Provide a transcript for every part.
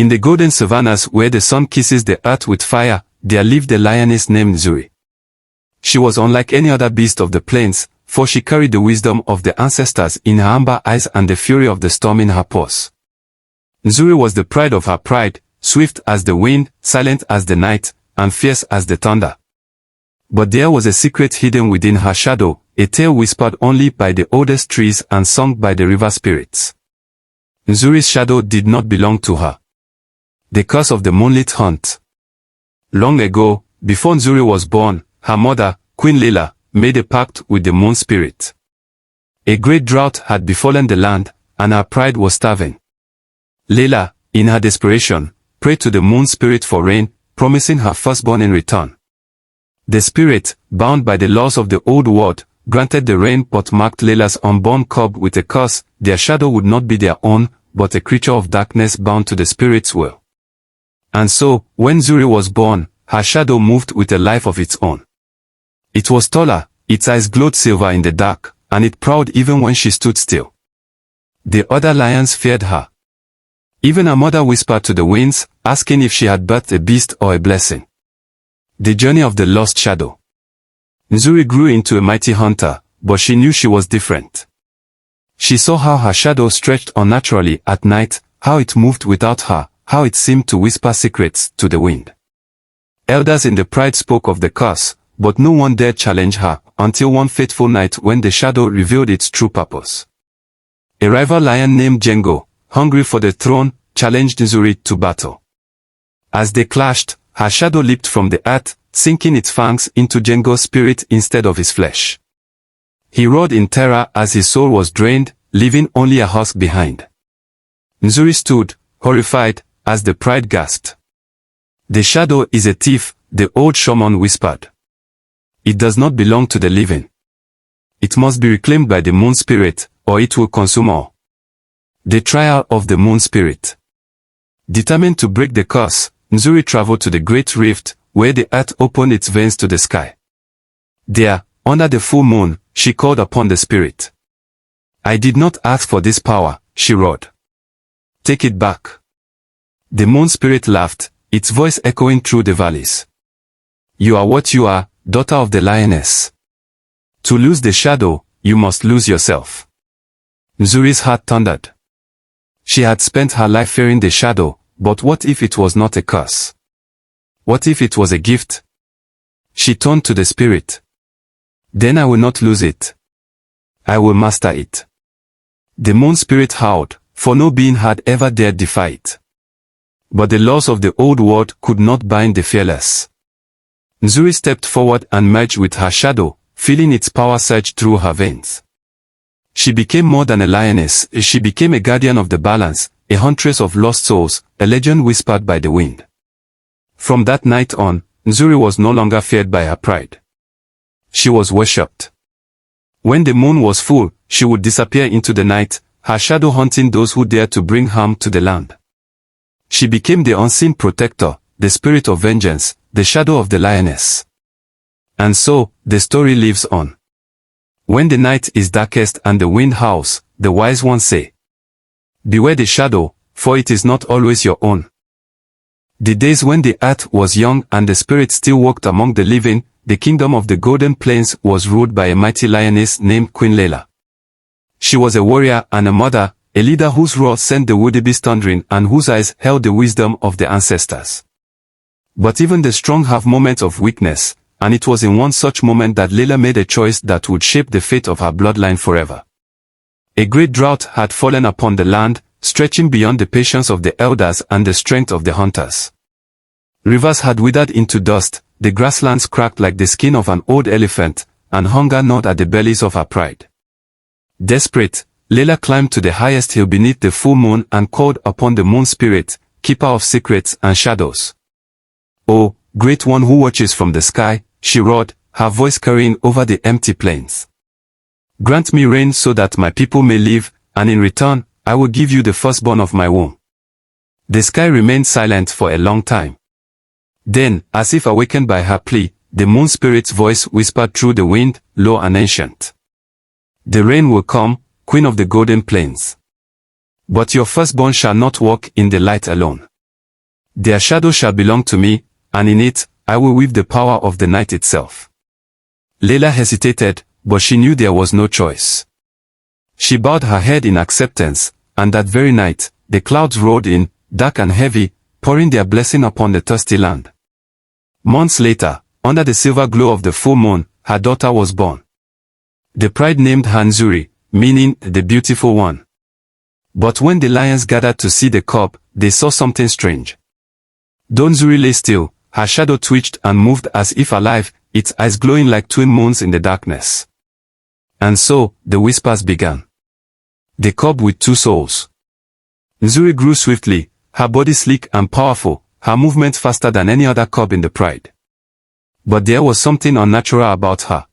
In the golden savannas where the sun kisses the earth with fire, there lived a lioness named Nzuri. She was unlike any other beast of the plains, for she carried the wisdom of the ancestors in her amber eyes and the fury of the storm in her paws. Nzuri was the pride of her pride, swift as the wind, silent as the night, and fierce as the thunder. But there was a secret hidden within her shadow, a tale whispered only by the oldest trees and sung by the river spirits. Nzuri's shadow did not belong to her. The curse of the moonlit hunt. Long ago, before Nzuri was born, her mother, Queen Lailah, made a pact with the moon spirit. A great drought had befallen the land, and her pride was starving. Lailah, in her desperation, prayed to the moon spirit for rain, promising her firstborn in return. The spirit, bound by the laws of the old world, granted the rain but marked Lailah's unborn cub with a curse. Their shadow would not be their own, but a creature of darkness bound to the spirit's will. And so, when Nzuri was born, her shadow moved with a life of its own. It was taller, its eyes glowed silver in the dark, and it prowled even when she stood still. The other lions feared her. Even her mother whispered to the winds, asking if she had birthed a beast or a blessing. The journey of the lost shadow. Nzuri grew into a mighty hunter, but she knew she was different. She saw how her shadow stretched unnaturally at night, how it moved without her, how it seemed to whisper secrets to the wind. Elders in the pride spoke of the curse, but no one dared challenge her, until one fateful night when the shadow revealed its true purpose. A rival lion named Jengo, hungry for the throne, challenged Nzuri to battle. As they clashed, her shadow leaped from the earth, sinking its fangs into Jengo's spirit instead of his flesh. He roared in terror as his soul was drained, leaving only a husk behind. Nzuri stood, horrified, as the pride gasped. The shadow is a thief, the old shaman whispered. It does not belong to the living. It must be reclaimed by the moon spirit, or it will consume all. The trial of the moon spirit. Determined to break the curse, Nzuri traveled to the great rift, where the earth opened its veins to the sky. There, under the full moon, she called upon the spirit. I did not ask for this power, she roared. Take it back. The moon spirit laughed, its voice echoing through the valleys. You are what you are, daughter of the lioness. To lose the shadow, you must lose yourself. Nzuri's heart thundered. She had spent her life fearing the shadow, but what if it was not a curse? What if it was a gift? She turned to the spirit. Then I will not lose it. I will master it. The moon spirit howled, for no being had ever dared defy it. But the laws of the old world could not bind the fearless. Nzuri stepped forward and merged with her shadow, feeling its power surge through her veins. She became more than a lioness, she became a guardian of the balance, a huntress of lost souls, a legend whispered by the wind. From that night on, Nzuri was no longer feared by her pride. She was worshipped. When the moon was full, she would disappear into the night, her shadow haunting those who dared to bring harm to the land. She became the unseen protector, the spirit of vengeance, the shadow of the lioness. And so, the story lives on. When the night is darkest and the wind howls, the wise ones say, beware the shadow, for it is not always your own. The days when the earth was young and the spirit still walked among the living, the kingdom of the Golden Plains was ruled by a mighty lioness named Queen Lailah. She was a warrior and a mother, a leader whose roar sent the wildebeest thundering and whose eyes held the wisdom of the ancestors. But even the strong have moments of weakness, and it was in one such moment that Lailah made a choice that would shape the fate of her bloodline forever. A great drought had fallen upon the land, stretching beyond the patience of the elders and the strength of the hunters. Rivers had withered into dust, the grasslands cracked like the skin of an old elephant, and hunger gnawed at the bellies of her pride. Desperate, Lailah climbed to the highest hill beneath the full moon and called upon the moon spirit, keeper of secrets and shadows. "Oh, great one who watches from the sky," she roared, her voice carrying over the empty plains. "Grant me rain so that my people may live, and in return, I will give you the firstborn of my womb." The sky remained silent for a long time. Then, as if awakened by her plea, the moon spirit's voice whispered through the wind, low and ancient. "The rain will come, Queen of the Golden Plains. But your firstborn shall not walk in the light alone. Their shadow shall belong to me, and in it, I will weave the power of the night itself. Lailah hesitated, but she knew there was no choice. She bowed her head in acceptance, and that very night, the clouds rolled in, dark and heavy, pouring their blessing upon the thirsty land. Months later, under the silver glow of the full moon, her daughter was born. The pride named her Nzuri, meaning the beautiful one. But when the lions gathered to see the cub, they saw something strange. Though Nzuri lay still, her shadow twitched and moved as if alive, its eyes glowing like twin moons in the darkness. And so, the whispers began. The cub with two souls. Nzuri grew swiftly, her body sleek and powerful, her movement faster than any other cub in the pride. But there was something unnatural about her.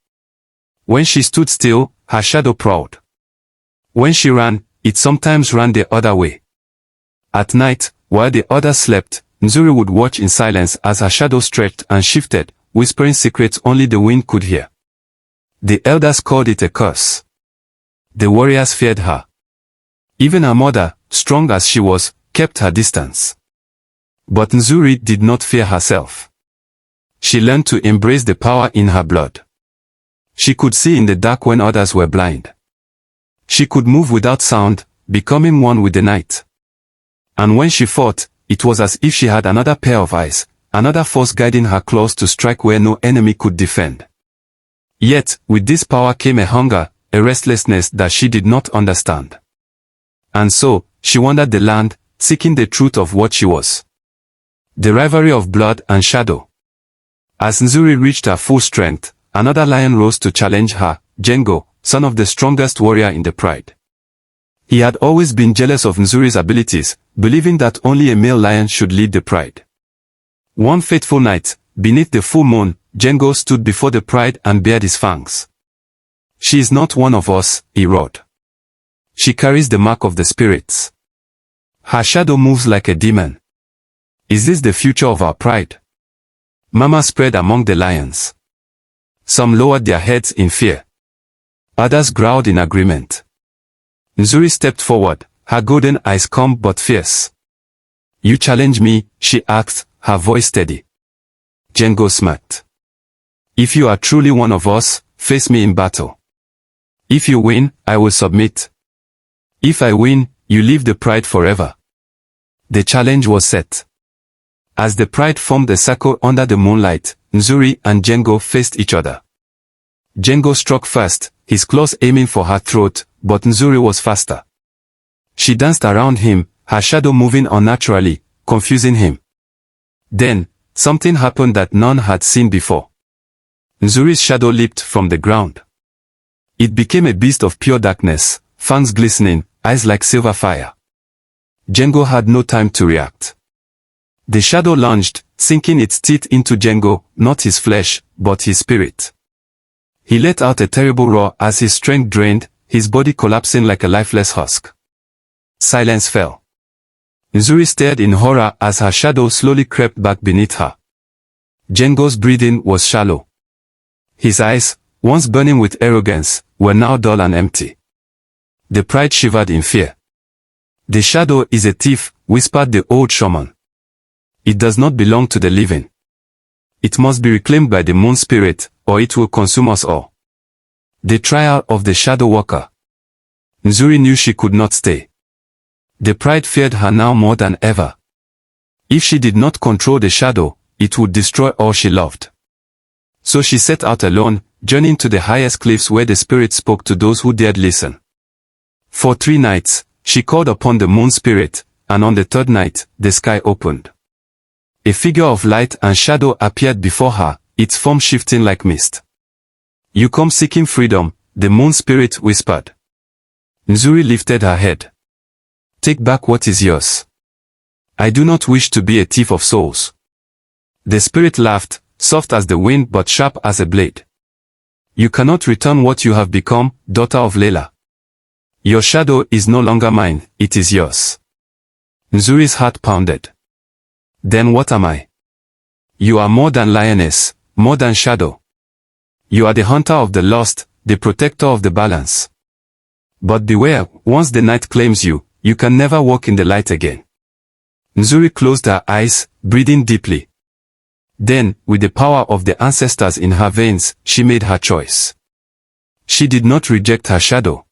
When she stood still, her shadow prowled. When she ran, it sometimes ran the other way. At night, while the others slept, Nzuri would watch in silence as her shadow stretched and shifted, whispering secrets only the wind could hear. The elders called it a curse. The warriors feared her. Even her mother, strong as she was, kept her distance. But Nzuri did not fear herself. She learned to embrace the power in her blood. She could see in the dark when others were blind. She could move without sound, becoming one with the night. And when she fought, it was as if she had another pair of eyes, another force guiding her claws to strike where no enemy could defend. Yet, with this power came a hunger, a restlessness that she did not understand. And so, she wandered the land, seeking the truth of what she was. The rivalry of blood and shadow. As Nzuri reached her full strength, another lion rose to challenge her, Jengo, son of the strongest warrior in the pride. He had always been jealous of Nzuri's abilities, believing that only a male lion should lead the pride. One fateful night, beneath the full moon, Jengo stood before the pride and bared his fangs. "She is not one of us," he roared. "She carries the mark of the spirits. Her shadow moves like a demon. Is this the future of our pride?" Murmurs spread among the lions. Some lowered their heads in fear. Others growled in agreement. Nzuri stepped forward, her golden eyes calm but fierce. "You challenge me?" she asked, her voice steady. Jengo smirked. "If you are truly one of us, face me in battle. If you win, I will submit. If I win, you leave the pride forever." The challenge was set. As the pride formed a circle under the moonlight, Nzuri and Jengo faced each other. Jengo struck first, his claws aiming for her throat, but Nzuri was faster. She danced around him, her shadow moving unnaturally, confusing him. Then, something happened that none had seen before. Nzuri's shadow leaped from the ground. It became a beast of pure darkness, fangs glistening, eyes like silver fire. Jengo had no time to react. The shadow lunged, sinking its teeth into Jengo, not his flesh, but his spirit. He let out a terrible roar as his strength drained, his body collapsing like a lifeless husk. Silence fell. Nzuri stared in horror as her shadow slowly crept back beneath her. Jengo's breathing was shallow. His eyes, once burning with arrogance, were now dull and empty. The pride shivered in fear. "The shadow is a thief," whispered the old shaman. "It does not belong to the living. It must be reclaimed by the moon spirit, or it will consume us all." The trial of the shadow walker. Nzuri knew she could not stay. The pride feared her now more than ever. If she did not control the shadow, it would destroy all she loved. So she set out alone, journeying to the highest cliffs where the spirit spoke to those who dared listen. For 3 nights, she called upon the moon spirit, and on the 3rd night, the sky opened. A figure of light and shadow appeared before her, its form shifting like mist. "You come seeking freedom," the moon spirit whispered. Nzuri lifted her head. "Take back what is yours. I do not wish to be a thief of souls." The spirit laughed, soft as the wind but sharp as a blade. "You cannot return what you have become, daughter of Lailah. Your shadow is no longer mine, it is yours." Nzuri's heart pounded. "Then what am I?" "You are more than lioness, more than shadow. You are the hunter of the lost, the protector of the balance. But beware, once the night claims you, you can never walk in the light again." Nzuri closed her eyes, breathing deeply. Then, with the power of the ancestors in her veins, she made her choice. She did not reject her shadow.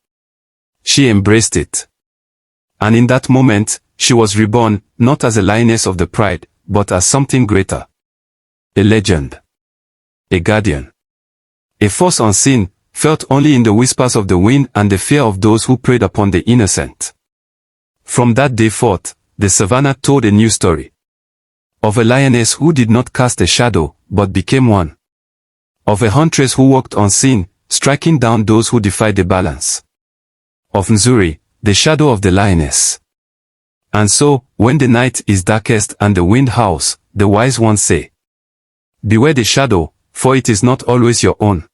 She embraced it. And in that moment, she was reborn, not as a lioness of the pride, but as something greater. A legend. A guardian. A force unseen, felt only in the whispers of the wind and the fear of those who preyed upon the innocent. From that day forth, the savannah told a new story. Of a lioness who did not cast a shadow, but became one. Of a huntress who walked unseen, striking down those who defied the balance. Of Nzuri, the shadow of the lioness. And so, when the night is darkest and the wind howls, the wise ones say, beware the shadow, for it is not always your own.